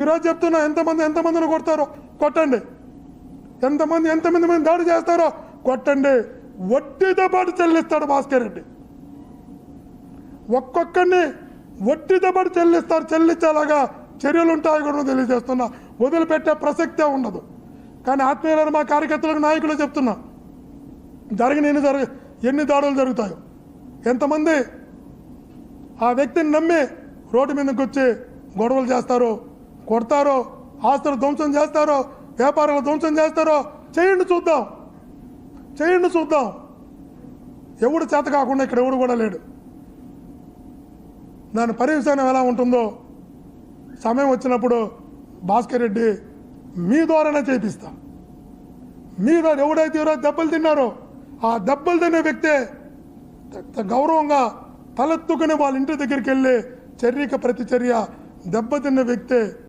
ఈరోజు చెప్తున్నా, ఎంతమందిని కొడతారో కొట్టండి, ఎంతమంది మీద దాడి చేస్తారో కొట్టండి. వడ్డీతో పాటు చెల్లిస్తాడు భాస్కర్ రెడ్డి. ఒక్కొక్కరిని వడ్డీతో పాటు చెల్లించేలాగా చర్యలు ఉంటాయి కూడా తెలియజేస్తున్నా. వదిలిపెట్టే ప్రసక్తే ఉండదు. కానీ ఆత్మీయులను మా కార్యకర్తలకు, నాయకులు చెప్తున్నా, ఎన్ని దాడులు జరుగుతాయో, ఎంతమంది ఆ వ్యక్తిని నమ్మి రోడ్డు మీదకి వచ్చి గొడవలు చేస్తారో, కొడతారో, ఆస్తులు ధ్వంసం చేస్తారో, వ్యాపారాలు ధ్వంసం చేస్తారో చేయండి చూద్దాం. ఎవడు చేత కాకుండా ఇక్కడ ఎవడు కూడా లేడు. దాని పర్యవసానం ఎలా ఉంటుందో సమయం వచ్చినప్పుడు భాస్కర్ రెడ్డి మీ ద్వారానే చేపిస్తా. మీ ద్వారా ఎవడైతే ఈరోజు దెబ్బలు తిన్నారో ఆ దెబ్బలు తినే వ్యక్తే గౌరవంగా తలెత్తుకుని వాళ్ళ ఇంటి దగ్గరికి వెళ్ళి చర్యకి ప్రతిచర్య దెబ్బతిన్న వ్యక్తే